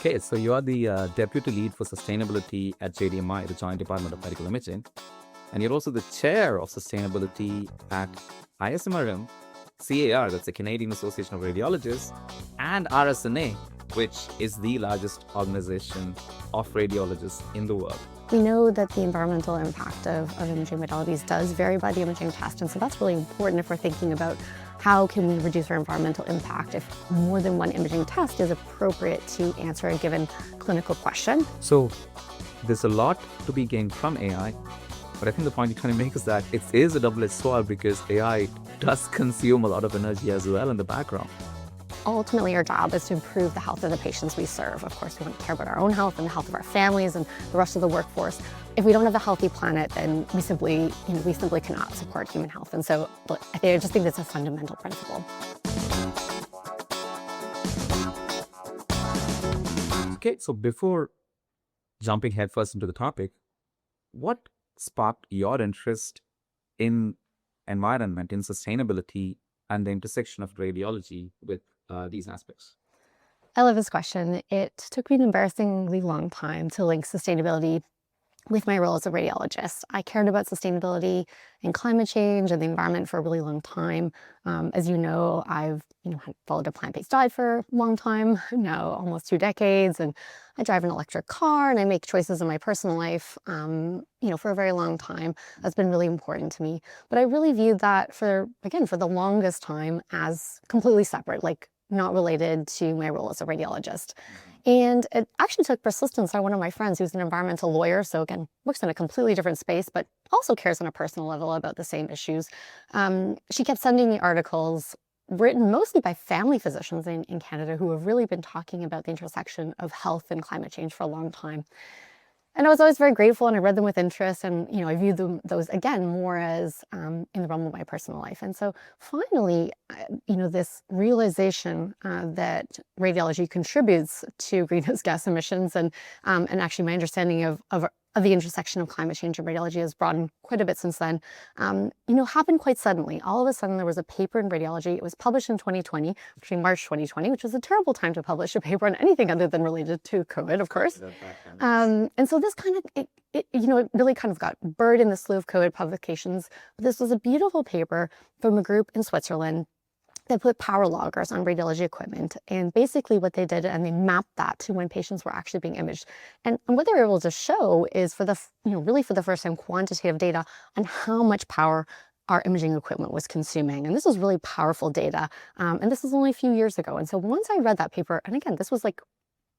Okay, so you are the Deputy Lead for Sustainability at JDMI, the Joint Department of Medical Imaging, and you're also the Chair of Sustainability at ISMRM, CAR, that's the Canadian Association of Radiologists, and RSNA, which is the largest organization of radiologists in the world. We know that the environmental impact of imaging modalities does vary by the imaging test, and so that's really important if we're thinking about how can we reduce our environmental impact if more than one imaging test is appropriate to answer a given clinical question. So there's a lot to be gained from AI, but I think the point you're trying to make is that it is a double-edged sword because AI does consume a lot of energy as well in the background. Ultimately, our job is to improve the health of the patients we serve. Of course, we want to care about our own health and the health of our families and the rest of the workforce. If we don't have a healthy planet, then we simply cannot support human health. And so I just think that's a fundamental principle. Okay, so before jumping headfirst into the topic, what sparked your interest in environment, in sustainability, and the intersection of radiology with these aspects? I love this question. It took me an embarrassingly long time to link sustainability with my role as a radiologist. I cared about sustainability and climate change and the environment for a really long time. As you know, I've followed a plant-based diet for a long time, now almost 2 decades, and I drive an electric car and I make choices in my personal life, for a very long time. That's been really important to me. But I really viewed that for the longest time as completely separate, like not related to my role as a radiologist. And it actually took persistence by one of my friends who's an environmental lawyer, so again, works in a completely different space, but also cares on a personal level about the same issues. She kept sending me articles written mostly by family physicians in Canada who have really been talking about the intersection of health and climate change for a long time. And I was always very grateful, and I read them with interest, and I viewed those again more as in the realm of my personal life. And so finally, this realization that radiology contributes to greenhouse gas emissions, and actually my understanding of the intersection of climate change and radiology has broadened quite a bit since then, happened quite suddenly. All of a sudden, there was a paper in Radiology. It was published in 2020, actually March 2020, which was a terrible time to publish a paper on anything other than related to COVID, of course. And so this it really kind of got buried in the slew of COVID publications. This was a beautiful paper from a group in Switzerland that put power loggers on radiology equipment, and basically what they did, and they mapped that to when patients were actually being imaged. And what they were able to show is for the first time quantitative data on how much power our imaging equipment was consuming. And this was really powerful data. And this was only a few years ago. And so once I read that paper, and again, this was like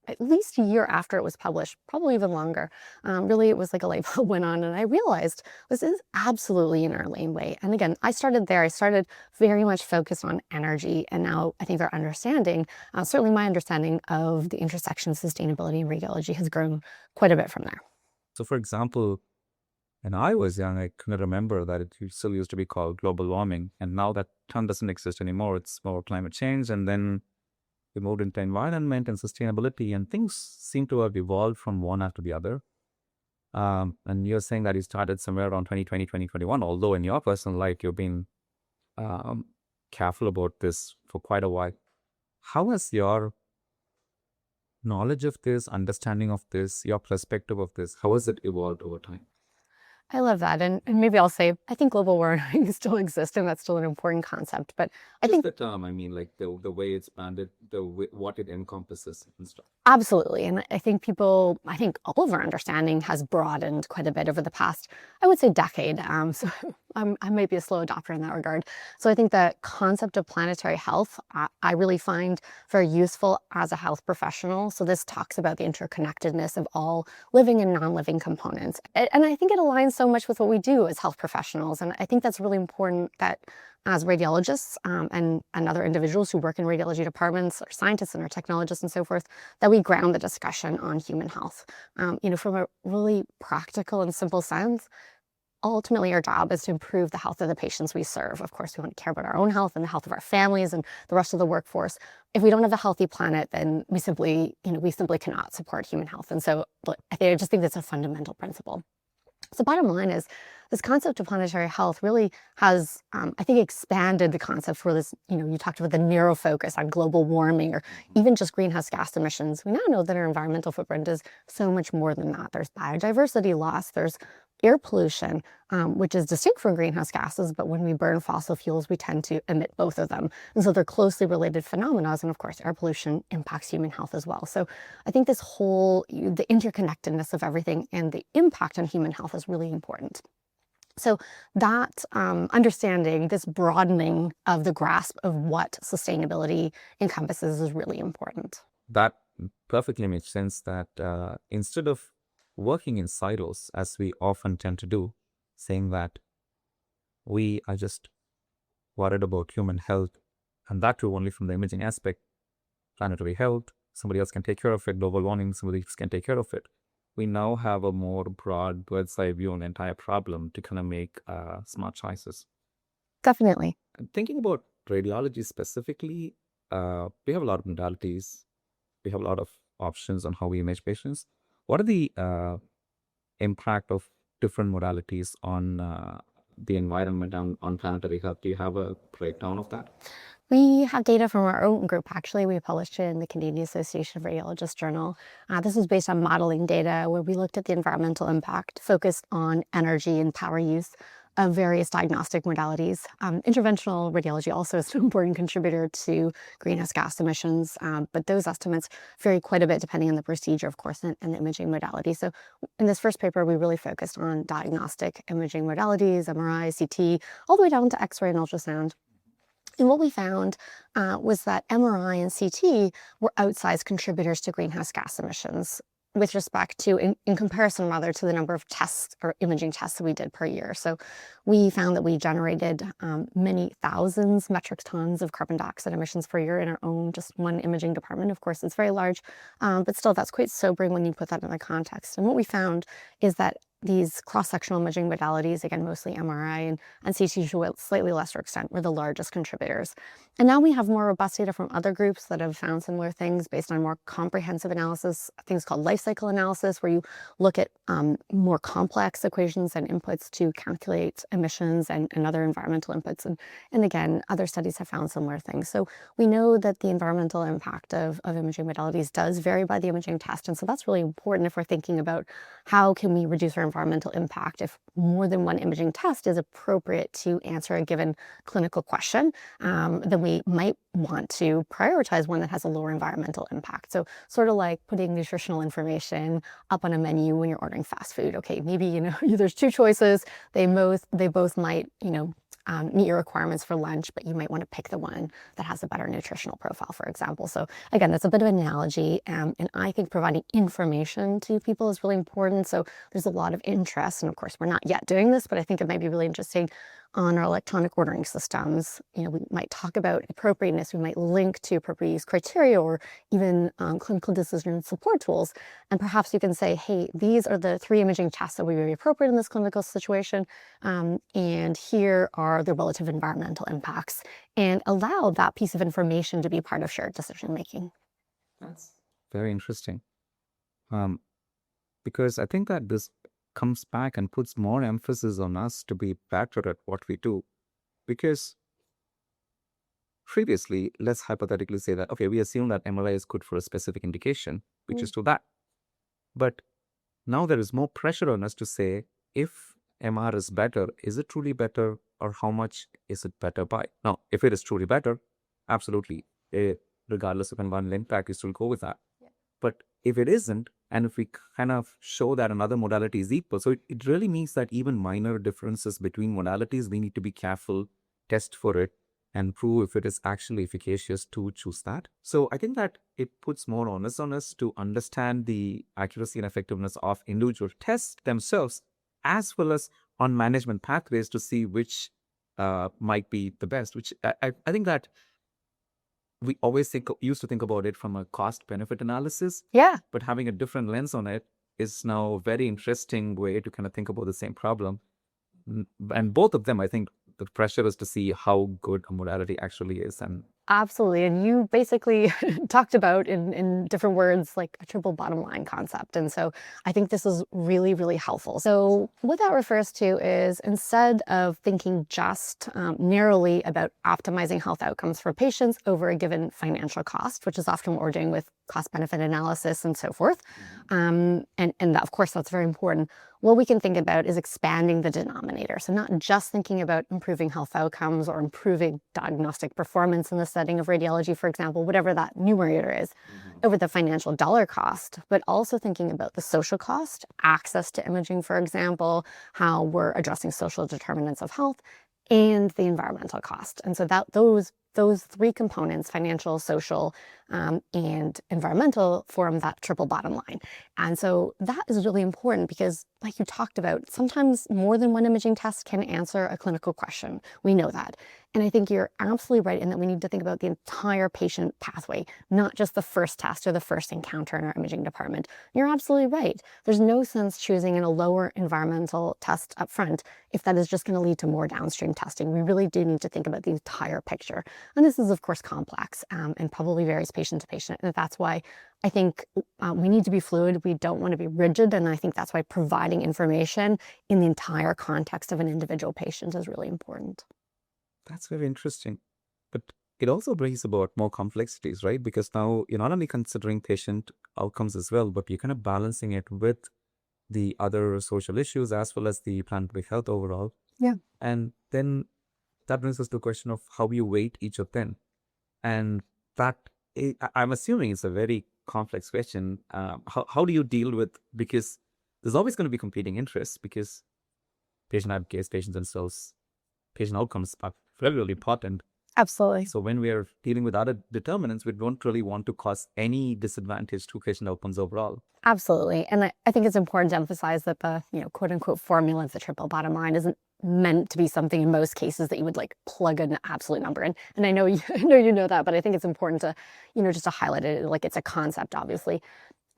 at least a year after it was published, probably even longer. Really, it was like a light bulb went on, and I realized this is absolutely in our laneway. And again, I started there. I started very much focused on energy, and now I think our understanding, certainly my understanding of the intersection of sustainability and radiology has grown quite a bit from there. So for example, when I was young, I couldn't remember that it still used to be called global warming, and now that term doesn't exist anymore. It's more climate change, and then we moved into environment and sustainability, and things seem to have evolved from one after the other. And you're saying that you started somewhere around 2020, 2021, although in your personal life, you've been careful about this for quite a while. How has your knowledge of this, understanding of this, your perspective of this, how has it evolved over time? I love that. And maybe I'll say, I think global warming still exists, and that's still an important concept. But I think the term, like the way it's banded, what it encompasses and stuff. Absolutely. And I think all of our understanding has broadened quite a bit over the past, I would say, decade. So I might be a slow adopter in that regard. So I think the concept of planetary health, I really find very useful as a health professional. So this talks about the interconnectedness of all living and non-living components. And I think it aligns so much with what we do as health professionals. And I think that's really important that as radiologists and other individuals who work in radiology departments, or scientists and our technologists and so forth, that we ground the discussion on human health. From a really practical and simple sense, ultimately our job is to improve the health of the patients we serve. Of course, we want to care about our own health and the health of our families and the rest of the workforce. If we don't have a healthy planet, then we simply cannot support human health. And so I just think that's a fundamental principle. So bottom line is this concept of planetary health really has, I think, expanded the concept for this, you talked about the narrow focus on global warming or even just greenhouse gas emissions. We now know that our environmental footprint is so much more than that. There's biodiversity loss, there's air pollution, which is distinct from greenhouse gases, but when we burn fossil fuels, we tend to emit both of them. And so they're closely related phenomena. And of course, air pollution impacts human health as well. So I think this whole, the interconnectedness of everything and the impact on human health is really important. So that understanding, this broadening of the grasp of what sustainability encompasses is really important. That perfectly makes sense that instead of working in silos, as we often tend to do, saying that we are just worried about human health, and that too only from the imaging aspect, planetary health, somebody else can take care of it, global warming, somebody else can take care of it. We now have a more broad bird's eye view on the entire problem to kind of make smart choices. Definitely. Thinking about radiology specifically, we have a lot of modalities. We have a lot of options on how we image patients. What are the impact of different modalities on the environment and on planetary health? Do you have a breakdown of that? We have data from our own group, actually. We published it in the Canadian Association of Radiologists journal. This was based on modeling data where we looked at the environmental impact, focused on energy and power use of various diagnostic modalities. Interventional radiology also is an important contributor to greenhouse gas emissions, but those estimates vary quite a bit depending on the procedure, of course, and the imaging modality. So in this first paper, we really focused on diagnostic imaging modalities, MRI, CT, all the way down to X-ray and ultrasound. And what we found was that MRI and CT were outsized contributors to greenhouse gas emissions with respect to, in comparison rather, to the number of tests or imaging tests that we did per year. So we found that we generated many thousands metric tons of carbon dioxide emissions per year in our own just one imaging department. Of course, it's very large, but still that's quite sobering when you put that in the context. And what we found is that these cross-sectional imaging modalities, again, mostly MRI and CT to a slightly lesser extent, were the largest contributors. And now we have more robust data from other groups that have found similar things based on more comprehensive analysis, things called life cycle analysis, where you look at more complex equations and inputs to calculate emissions and other environmental inputs. And again, other studies have found similar things. So we know that the environmental impact of imaging modalities does vary by the imaging test. And so that's really important if we're thinking about how can we reduce our environmental impact. If more than one imaging test is appropriate to answer a given clinical question, then we might want to prioritize one that has a lower environmental impact. So sort of like putting nutritional information up on a menu when you're ordering fast food. Okay, maybe, there's two choices. They both might, meet your requirements for lunch, but you might want to pick the one that has a better nutritional profile, for example. So again, that's a bit of an analogy. And I think providing information to people is really important. So there's a lot of interest. And of course, we're not yet doing this, but I think it might be really interesting on our electronic ordering systems. We might talk about appropriateness. We might link to appropriate use criteria or even clinical decision support tools. And perhaps you can say, hey, these are the 3 imaging tests that would be appropriate in this clinical situation. And here are the relative environmental impacts, and allow that piece of information to be part of shared decision making. That's very interesting. Because I think that this comes back and puts more emphasis on us to be better at what we do. Because previously, let's hypothetically say that, okay, we assume that MRI is good for a specific indication, which is to that. But now there is more pressure on us to say, if MR is better, is it truly better, or how much is it better by? Now, if it is truly better, absolutely, regardless of environmental impact, you still go with that. Yeah. But if it isn't, and if we kind of show that another modality is equal, so it really means that even minor differences between modalities, we need to be careful, test for it, and prove if it is actually efficacious to choose that. So I think that it puts more onus on us to understand the accuracy and effectiveness of individual tests themselves, as well as on management pathways to see which might be the best, which I think that we always used to think about it from a cost-benefit analysis. Yeah. But having a different lens on it is now a very interesting way to kind of think about the same problem. And both of them, I think the pressure is to see how good a modality actually is. And Absolutely. And you basically talked about in different words, like a triple bottom line concept. And so I think this is really, really helpful. So what that refers to is instead of thinking just narrowly about optimizing health outcomes for patients over a given financial cost, which is often what we're doing with cost benefit analysis and so forth. And of course, that's very important. What we can think about is expanding the denominator. So not just thinking about improving health outcomes or improving diagnostic performance in the setting of radiology, for example, whatever that numerator is, over the financial dollar cost, but also thinking about the social cost, access to imaging, for example, how we're addressing social determinants of health, and the environmental cost. And so those three components, financial, social, and environmental, form that triple bottom line. And so that is really important because, like you talked about, sometimes more than one imaging test can answer a clinical question. We know that. And I think you're absolutely right in that we need to think about the entire patient pathway, not just the first test or the first encounter in our imaging department. You're absolutely right. There's no sense choosing in a lower environmental test up front if that is just going to lead to more downstream testing. We really do need to think about the entire picture. And this is, of course, complex and probably varies patient to patient. And that's why I think we need to be fluid. We don't want to be rigid. And I think that's why providing information in the entire context of an individual patient is really important. That's very interesting. But it also brings about more complexities, right? Because now you're not only considering patient outcomes as well, but you're kind of balancing it with the other social issues as well as the planetary health overall. Yeah. And then that brings us to a question of how you weight each of them. And that, I'm assuming it's a very complex question. How do you deal with, because there's always going to be competing interests, because patient advocates, patients themselves, patient outcomes are really important. Absolutely. So when we are dealing with other determinants, we don't really want to cause any disadvantage to patient outcomes overall. Absolutely. And I think it's important to emphasize that the, quote unquote formula of the triple bottom line isn't meant to be something in most cases that you would like plug an absolute number in. And I know you know that, but I think it's important to, just to highlight it, like it's a concept, obviously.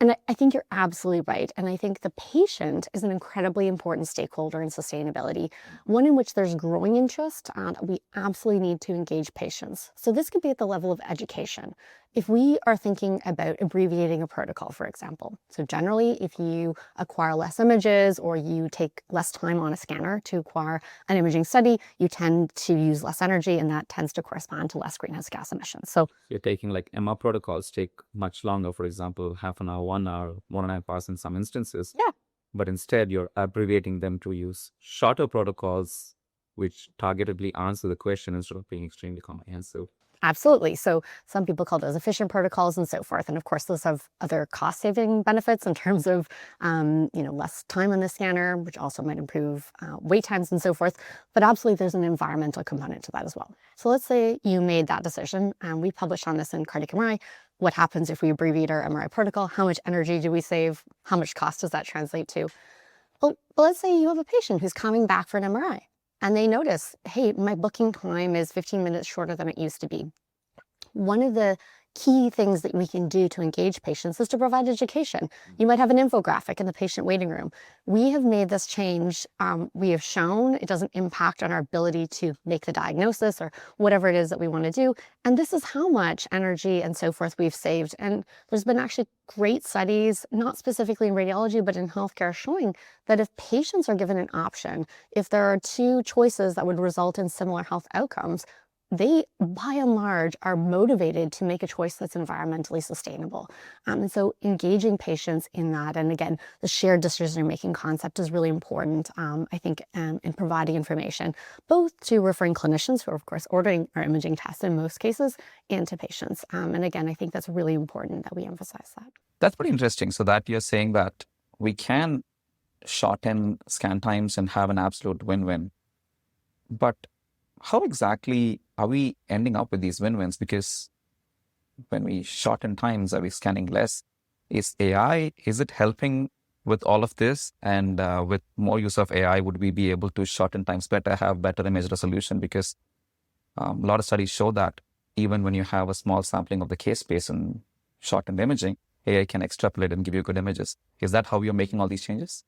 And I think you're absolutely right. And I think the patient is an incredibly important stakeholder in sustainability, one in which there's growing interest. We absolutely need to engage patients. So this could be at the level of education. If we are thinking about abbreviating a protocol, for example, so generally if you acquire less images or you take less time on a scanner to acquire an imaging study, you tend to use less energy, and that tends to correspond to less greenhouse gas emissions. So you're taking like MR protocols take much longer, for example, half an hour, 1 hour, 1.5 hours in some instances. Yeah. But instead you're abbreviating them to use shorter protocols which targetedly answer the question instead of being extremely comprehensive. Absolutely. So some people call those efficient protocols and so forth. And of course, those have other cost-saving benefits in terms of, less time on the scanner, which also might improve wait times and so forth. But absolutely, there's an environmental component to that as well. So let's say you made that decision, and we published on this in Cardiac MRI. What happens if we abbreviate our MRI protocol? How much energy do we save? How much cost does that translate to? Well, let's say you have a patient who's coming back for an MRI. And they notice, hey, my booking time is 15 minutes shorter than it used to be. One of the key things that we can do to engage patients is to provide education. You might have an infographic in the patient waiting room. We have made this change. We have shown it doesn't impact on our ability to make the diagnosis or whatever it is that we want to do. And this is how much energy and so forth we've saved. And there's been actually great studies, not specifically in radiology, but in healthcare, showing that if patients are given an option, if there are two choices that would result in similar health outcomes, they, by and large, are motivated to make a choice that's environmentally sustainable. And so engaging patients in that, and again, the shared decision-making concept is really important, I think, in providing information, both to referring clinicians who are, of course, ordering our imaging tests in most cases, and to patients. And again, I think that's really important that we emphasize that. That's pretty interesting. So that you're saying that we can shorten scan times and have an absolute win-win. But how exactly are we ending up with these win-wins? Because when we shorten times, are we scanning less? Is it helping with all of this? And with more use of AI, would we be able to shorten times better, have better image resolution? Because a lot of studies show that even when you have a small sampling of the case space and shortened imaging, AI can extrapolate and give you good images. Is that how you're making all these changes?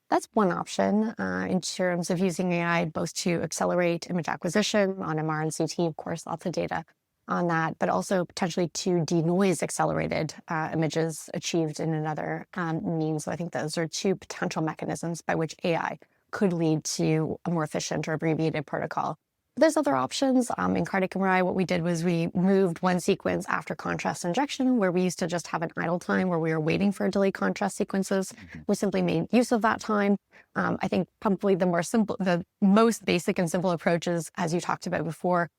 That's one option in terms of using AI both to accelerate image acquisition on MR and CT, of course, lots of data. on that, but also potentially to denoise accelerated images achieved in another means. So I think those are two potential mechanisms by which AI could lead to a more efficient or abbreviated protocol. There's other options. In cardiac MRI, what we did was we moved one sequence after contrast injection, where we used to just have an idle time where we were waiting for delayed contrast sequences. We simply made use of that time. I think probably the most basic and simple approaches, as you talked about before,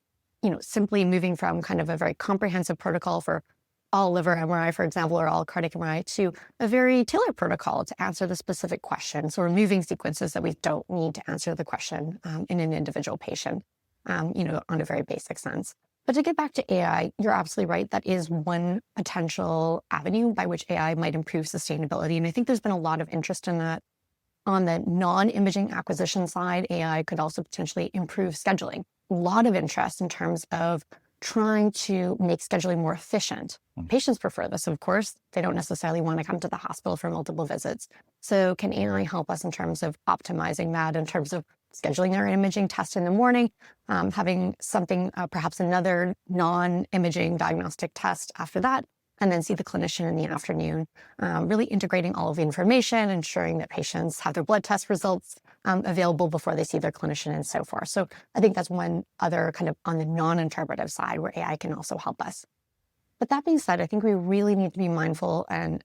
simply moving from kind of a very comprehensive protocol for all liver MRI, for example, or all cardiac MRI, to a very tailored protocol to answer the specific question. So removing sequences that we don't need to answer the question in an individual patient, on a very basic sense. But to get back to AI, you're absolutely right. That is one potential avenue by which AI might improve sustainability. And I think there's been a lot of interest in that. On the non-imaging acquisition side, AI could also potentially improve scheduling. A lot of interest in terms of trying to make scheduling more efficient. Patients prefer this, of course. They don't necessarily want to come to the hospital for multiple visits. So can AI help us in terms of optimizing that, in terms of scheduling our imaging test in the morning, having something, perhaps another non-imaging diagnostic test after that, and then see the clinician in the afternoon, really integrating all of the information, ensuring that patients have their blood test results available before they see their clinician and so forth. So I think that's one other kind of on the non-interpretive side where AI can also help us. But that being said, I think we really need to be mindful and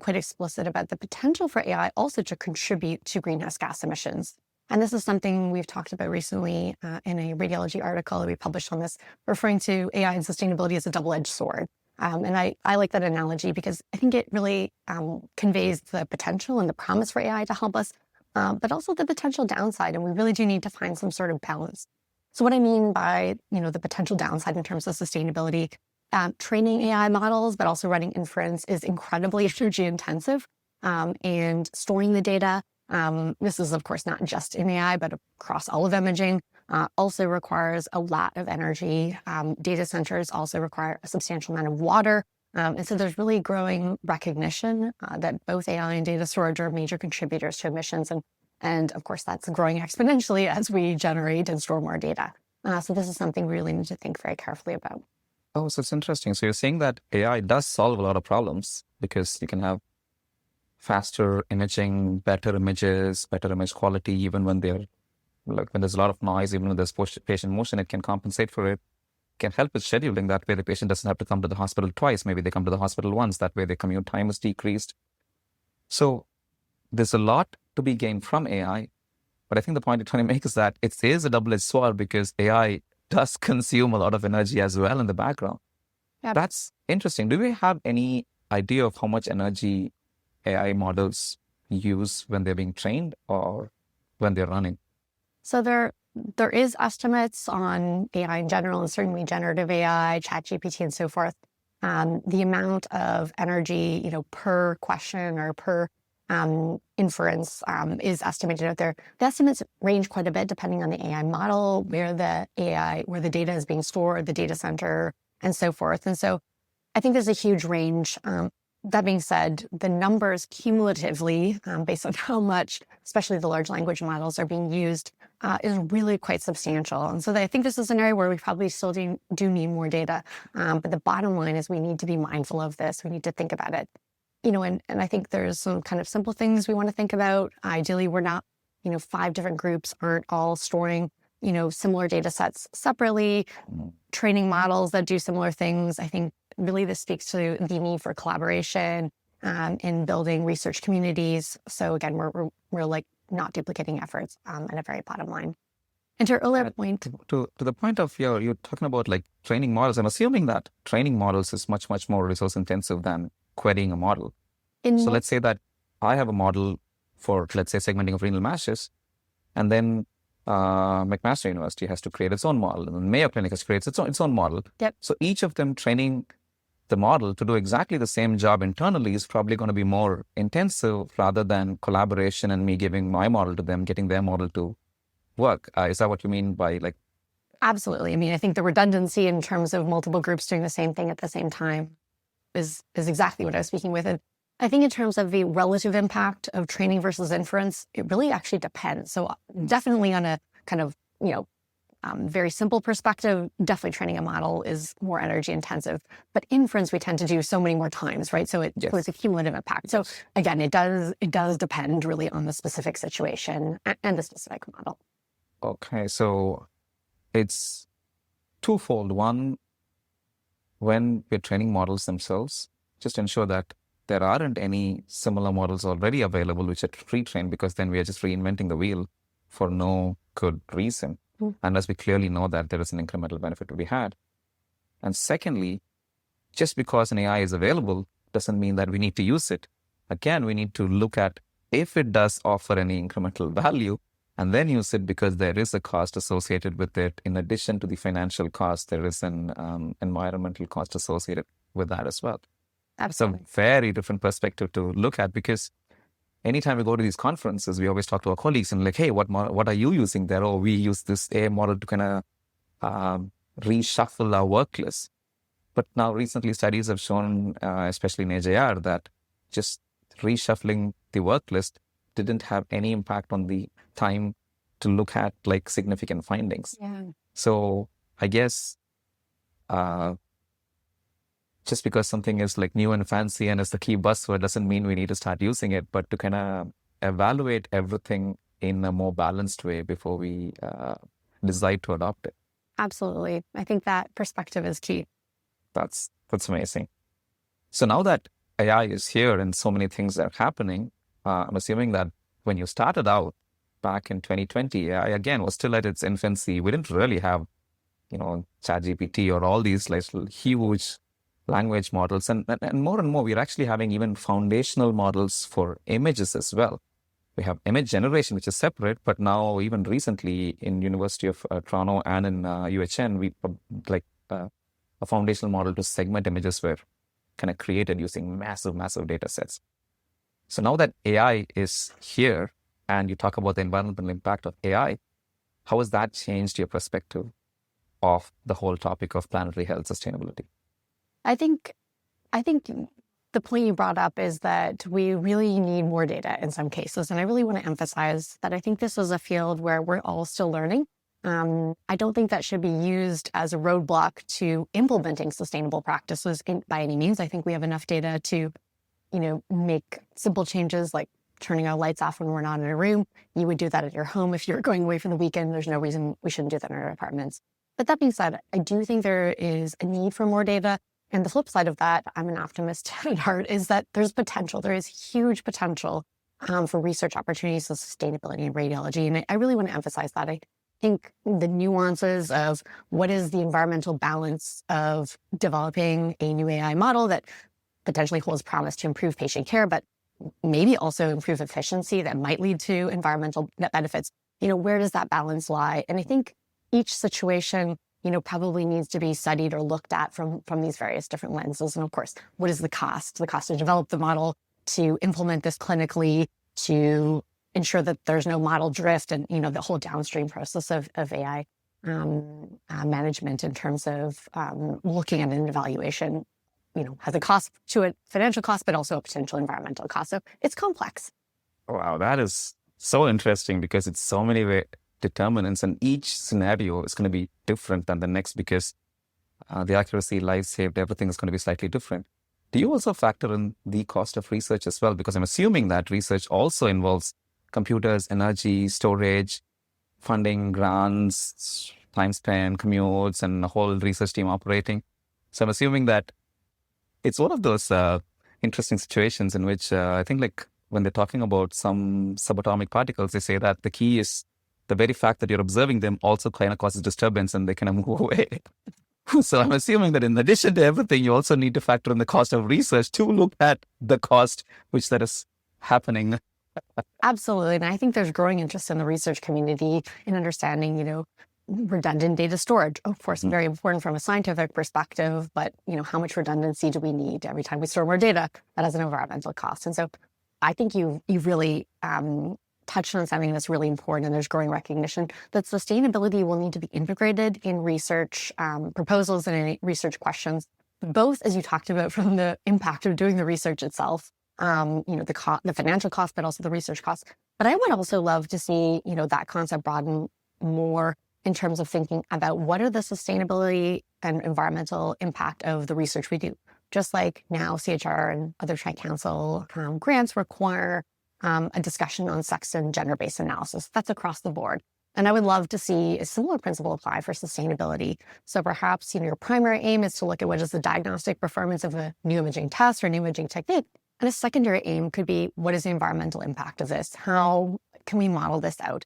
quite explicit about the potential for AI also to contribute to greenhouse gas emissions. And this is something we've talked about recently in a radiology article that we published on this, referring to AI and sustainability as a double-edged sword. And I like that analogy because I think it really conveys the potential and the promise for AI to help us, but also the potential downside. And we really do need to find some sort of balance. So what I mean by, the potential downside in terms of sustainability, training AI models, but also running inference is incredibly energy intensive, and storing the data. This is, of course, not just in AI, but across all of imaging, also requires a lot of energy. Data centers also require a substantial amount of water. And so there's really growing recognition that both AI and data storage are major contributors to emissions. And of course, that's growing exponentially as we generate and store more data. So this is something we really need to think very carefully about. Oh, so it's interesting. So you're saying that AI does solve a lot of problems because you can have faster imaging, better images, better image quality, even when when there's a lot of noise, even when there's patient motion, it can compensate for it, can help with scheduling. That way the patient doesn't have to come to the hospital twice. Maybe they come to the hospital once. That way their commute time is decreased. So there's a lot to be gained from AI. But I think the point you're trying to make is that it is a double-edged sword because AI does consume a lot of energy as well in the background. Yep. That's interesting. Do we have any idea of how much energy AI models use when they're being trained or when they're running? So there is estimates on AI in general, and certainly generative AI, ChatGPT, and so forth. The amount of energy, per question or per inference is estimated out there. The estimates range quite a bit depending on the AI model, where the data is being stored, the data center, and so forth. And so I think there's a huge range. That being said, the numbers cumulatively, based on how much, especially the large language models, are being used, is really quite substantial. And so I think this is an area where we probably still do need more data. But the bottom line is we need to be mindful of this. We need to think about it. And I think there's some kind of simple things we want to think about. Ideally, we're not, 5 different groups aren't all storing, similar data sets separately, training models that do similar things. I think really this speaks to the need for collaboration in building research communities. So again, we're like not duplicating efforts at a very bottom line. And to your earlier point, to the point of you're talking about like training models. I'm assuming that training models is much, much more resource intensive than querying a model. So let's say that I have a model for, let's say, segmenting of renal masses, and then McMaster University has to create its own model, and then Mayo Clinic has to create its own model. Yep. So each of them training the model to do exactly the same job internally is probably going to be more intensive rather than collaboration and me giving my model to them, getting their model to work. Is that what you mean by like? Absolutely. I mean, I think the redundancy in terms of multiple groups doing the same thing at the same time is exactly what I was speaking with. And I think in terms of the relative impact of training versus inference, it really actually depends. So definitely on a kind of, very simple perspective, definitely training a model is more energy intensive, but inference we tend to do so many more times, right? So it's a cumulative impact. So again, it does depend really on the specific situation and the specific model. Okay, so it's twofold. One, when we're training models themselves, just ensure that there aren't any similar models already available which are pre-trained, because then we are just reinventing the wheel for no good reason, unless we clearly know that there is an incremental benefit to be had. And secondly, just because an AI is available doesn't mean that we need to use it. Again, we need to look at if it does offer any incremental value, and then use it, because there is a cost associated with it. In addition to the financial cost, there is an environmental cost associated with that as well. Absolutely. It's a very different perspective to look at, because anytime we go to these conferences, we always talk to our colleagues and like, hey, what are you using there? Oh, we use this AI model to kind of reshuffle our work list. But now recently studies have shown, especially in AJR, that just reshuffling the work list didn't have any impact on the time to look at like significant findings. Yeah. So I guess just because something is like new and fancy and is the key buzzword doesn't mean we need to start using it, but to kind of evaluate everything in a more balanced way before we decide to adopt it. Absolutely. I think that perspective is key. That's amazing. So now that AI is here and so many things are happening, I'm assuming that when you started out back in 2020, AI again was still at its infancy. We didn't really have, ChatGPT or all these like huge language models, and more, we're actually having even foundational models for images as well. We have image generation, which is separate, but now even recently in University of Toronto and in UHN, we a foundational model to segment images were kind of created using massive data sets. So now that AI is here and you talk about the environmental impact of AI, how has that changed your perspective of the whole topic of planetary health sustainability? I think the point you brought up is that we really need more data in some cases. And I really want to emphasize that I think this is a field where we're all still learning. I don't think that should be used as a roadblock to implementing sustainable practices by any means. I think we have enough data to, make simple changes like turning our lights off when we're not in a room. You would do that at your home if you're going away for the weekend. There's no reason we shouldn't do that in our apartments. But that being said, I do think there is a need for more data. And the flip side of that, I'm an optimist at heart, is that there's potential. There is huge potential for research opportunities in sustainability and radiology. And I really want to emphasize that. I think the nuances of what is the environmental balance of developing a new AI model that potentially holds promise to improve patient care, but maybe also improve efficiency that might lead to environmental net benefits. Where does that balance lie? And I think each situation probably needs to be studied or looked at from these various different lenses. And of course, what is the cost? The cost to develop the model, to implement this clinically, to ensure that there's no model drift, and the whole downstream process of AI management in terms of looking at an evaluation, has a cost to it, financial cost, but also a potential environmental cost. So it's complex. Wow, that is so interesting, because it's so many determinants, and each scenario is going to be different than the next, because the accuracy, lives saved, everything is going to be slightly different. Do you also factor in the cost of research as well? Because I'm assuming that research also involves computers, energy, storage, funding, grants, time spent, commutes, and a whole research team operating. So I'm assuming that it's one of those interesting situations in which I think like when they're talking about some subatomic particles, they say that the key is the very fact that you're observing them also kind of causes disturbance and they kind of move away. So I'm assuming that in addition to everything, you also need to factor in the cost of research to look at the cost which that is happening. Absolutely. And I think there's growing interest in the research community in understanding, redundant data storage. Of course, very important from a scientific perspective, but, how much redundancy do we need every time we store more data? That has an environmental cost. And so I think you've really touched on something that's really important, and there's growing recognition that sustainability will need to be integrated in research proposals and in research questions, both as you talked about from the impact of doing the research itself, the financial cost, but also the research cost. But I would also love to see, that concept broaden more in terms of thinking about what are the sustainability and environmental impact of the research we do. Just like now CHR and other Tri-Council grants require a discussion on sex and gender-based analysis. That's across the board. And I would love to see a similar principle apply for sustainability. So perhaps, your primary aim is to look at what is the diagnostic performance of a new imaging test or new imaging technique. And a secondary aim could be, what is the environmental impact of this? How can we model this out?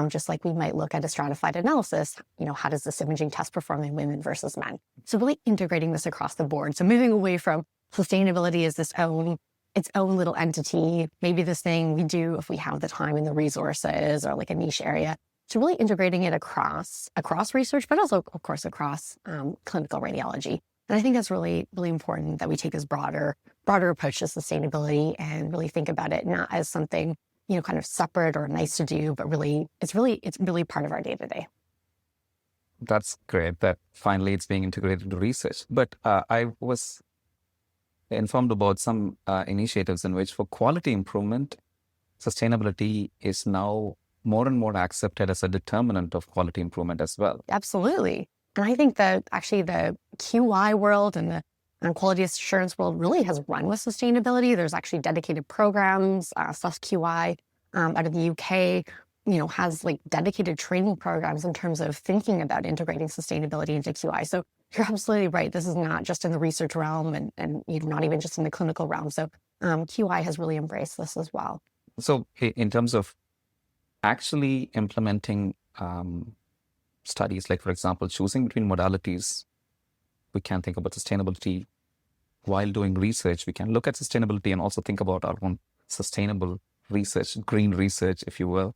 Just like we might look at a stratified analysis, how does this imaging test perform in women versus men? So really integrating this across the board. So moving away from sustainability as its own little entity, maybe this thing we do if we have the time and the resources, or like a niche area, to really integrating it across research, but also, of course, across clinical radiology. And I think that's really, really important that we take this broader approach to sustainability and really think about it not as something, kind of separate or nice to do, but really, it's really part of our day-to-day. That's great that finally it's being integrated into research. But I was informed about some initiatives in which, for quality improvement, sustainability is now more and more accepted as a determinant of quality improvement as well. Absolutely. And I think that actually the QI world and the quality assurance world really has run with sustainability. There's actually dedicated programs. SUSQI out of the UK, has like dedicated training programs in terms of thinking about integrating sustainability into QI. So you're absolutely right. This is not just in the research realm and not even just in the clinical realm. So QI has really embraced this as well. So in terms of actually implementing studies, like, for example, choosing between modalities, we can think about sustainability. While doing research, we can look at sustainability and also think about our own sustainable research, green research, if you will.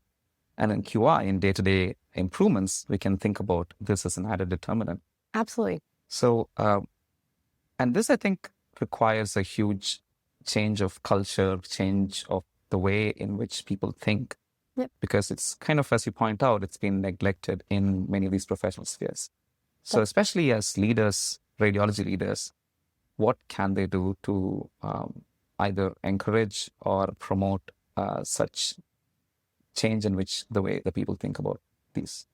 And in QI, in day-to-day improvements, we can think about this as an added determinant. Absolutely. So, and this, I think, requires a huge change of culture, change of the way in which people think. Yep. Because it's kind of, as you point out, it's been neglected in many of these professional spheres. So especially as leaders, radiology leaders, what can they do to either encourage or promote such change in which the way that people think about these?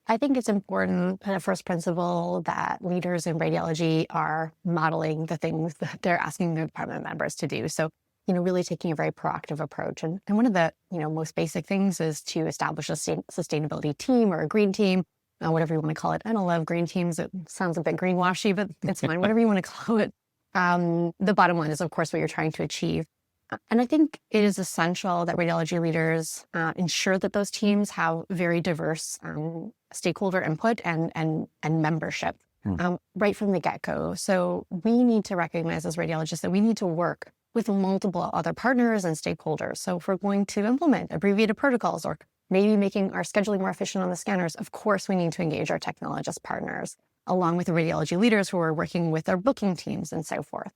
I think it's important, at a first principle, that leaders in radiology are modeling the things that they're asking their department members to do. So, really taking a very proactive approach. And one of the, most basic things is to establish a sustainability team or a green team, whatever you want to call it. I don't love green teams. It sounds a bit greenwashy, but it's fine, whatever you want to call it. The bottom line is, of course, what you're trying to achieve. And I think it is essential that radiology leaders ensure that those teams have very diverse stakeholder input and membership right from the get-go. So we need to recognize as radiologists that we need to work with multiple other partners and stakeholders. So if we're going to implement abbreviated protocols or maybe making our scheduling more efficient on the scanners, of course, we need to engage our technologist partners, along with the radiology leaders who are working with our booking teams and so forth.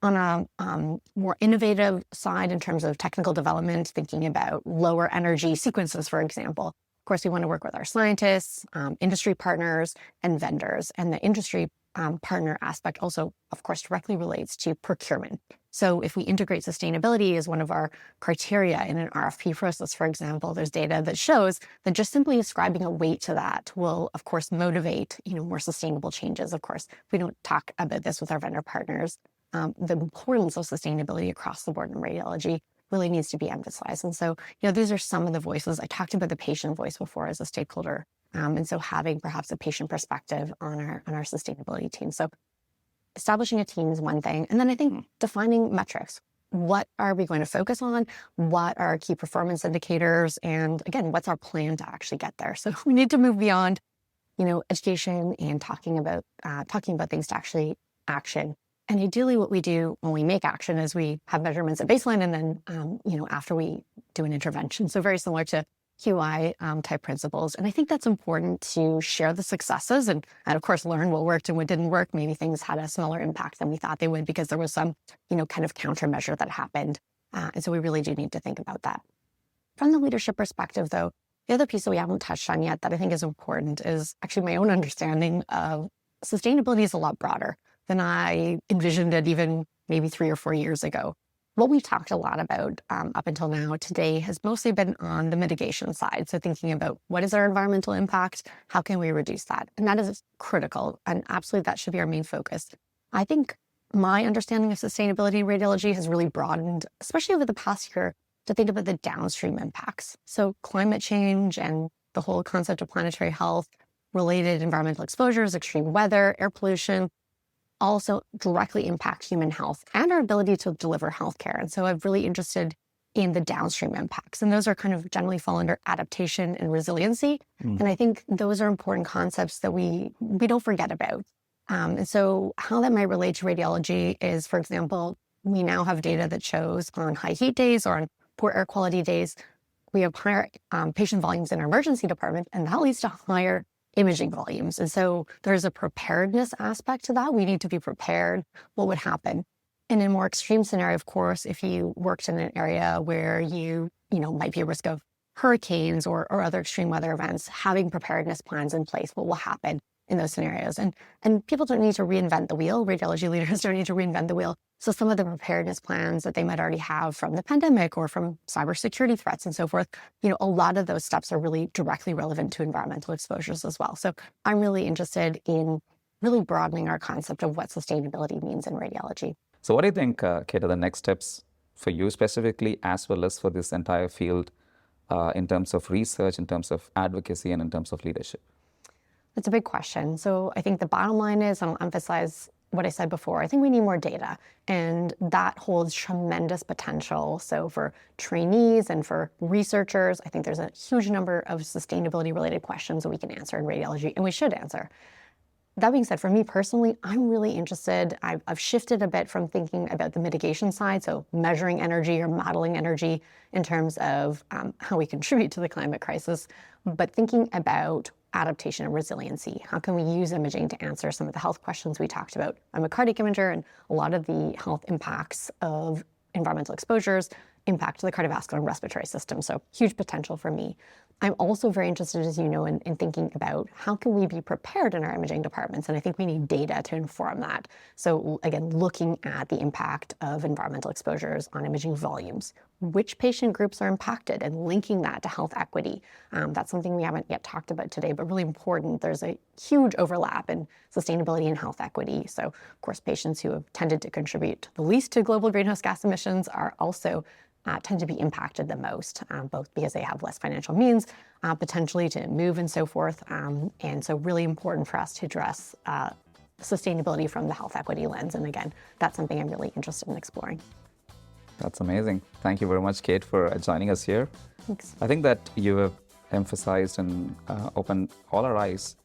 On a more innovative side, in terms of technical development, thinking about lower energy sequences, for example, of course, we want to work with our scientists, industry partners, and vendors. And the industry partner aspect also, of course, directly relates to procurement. So if we integrate sustainability as one of our criteria in an RFP process, for example, there's data that shows that just simply ascribing a weight to that will, of course, motivate, more sustainable changes. Of course, we don't talk about this with our vendor partners. The importance of sustainability across the board in radiology really needs to be emphasized. And so, these are some of the voices. I talked about the patient voice before as a stakeholder. And so having perhaps a patient perspective on our sustainability team. So establishing a team is one thing. And then I think defining metrics. What are we going to focus on? What are key performance indicators? And again, what's our plan to actually get there? So we need to move beyond, education and talking about things to actually action. And ideally what we do when we make action is we have measurements at baseline and then, after we do an intervention. So very similar to QI type principles. And I think that's important to share the successes and of course, learn what worked and what didn't work. Maybe things had a smaller impact than we thought they would because there was some, kind of countermeasure that happened. And so we really do need to think about that. From the leadership perspective, though, the other piece that we haven't touched on yet that I think is important is actually my own understanding of sustainability is a lot broader than I envisioned it even maybe 3 or 4 years ago. what we've talked a lot about up until now today has mostly been on the mitigation side. So thinking about what is our environmental impact? How can we reduce that? And that is critical. And absolutely, that should be our main focus. I think my understanding of sustainability in radiology has really broadened, especially over the past year, to think about the downstream impacts. So climate change and the whole concept of planetary health, related environmental exposures, extreme weather, air pollution, also directly impact human health and our ability to deliver healthcare. And so I'm really interested in the downstream impacts. And those are kind of generally fall under adaptation and resiliency. And I think those are important concepts that we don't forget about. And so how that might relate to radiology is, for example, we now have data that shows on high heat days or on poor air quality days, we have higher patient volumes in our emergency department, and that leads to higher imaging volumes. And so there's a preparedness aspect to that. We need to be prepared. What would happen? In a more extreme scenario, of course, if you worked in an area where you might be at risk of hurricanes or other extreme weather events, having preparedness plans in place, what will happen in those scenarios? And people don't need to reinvent the wheel. Radiology leaders don't need to reinvent the wheel. So some of the preparedness plans that they might already have from the pandemic or from cybersecurity threats and so forth, a lot of those steps are really directly relevant to environmental exposures as well. So I'm really interested in really broadening our concept of what sustainability means in radiology. So what do you think, Kate, are the next steps for you specifically, as well as for this entire field in terms of research, in terms of advocacy, and in terms of leadership? That's a big question. So I think the bottom line is, and I'll emphasize what I said before, I think we need more data, and that holds tremendous potential. So for trainees and for researchers, I think there's a huge number of sustainability related questions that we can answer in radiology, and we should answer. That being said, for me personally, I'm really interested. I've shifted a bit from thinking about the mitigation side, so measuring energy or modeling energy in terms of how we contribute to the climate crisis, but thinking about adaptation and resiliency. How can we use imaging to answer some of the health questions we talked about? I'm a cardiac imager, and a lot of the health impacts of environmental exposures impact the cardiovascular and respiratory system. So huge potential for me. I'm also very interested, as you know, in thinking about how can we be prepared in our imaging departments. And I think we need data to inform that. So again, looking at the impact of environmental exposures on imaging volumes, which patient groups are impacted, and linking that to health equity. That's something we haven't yet talked about today, but really important. There's a huge overlap in sustainability and health equity. So of course, patients who have tended to contribute the least to global greenhouse gas emissions are also tend to be impacted the most, both because they have less financial means, potentially to move and so forth. And so really important for us to address sustainability from the health equity lens. And again, that's something I'm really interested in exploring. That's amazing. Thank you very much, Kate, for joining us here. Thanks. I think that you have emphasized and opened all our eyes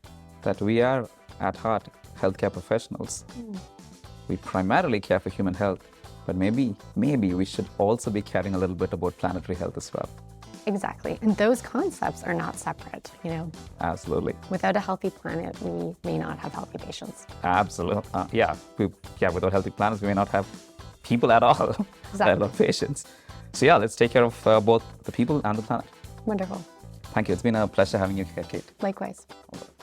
that we are, at heart, healthcare professionals. We primarily care for human health, but maybe we should also be caring a little bit about planetary health as well. Exactly. And those concepts are not separate, Absolutely. Without a healthy planet, we may not have healthy patients. Absolutely. Without healthy planets, we may not have people at all, Exactly. let alone patients. So let's take care of both the people and the planet. Wonderful. Thank you. It's been a pleasure having you here, Kate. Likewise. All right.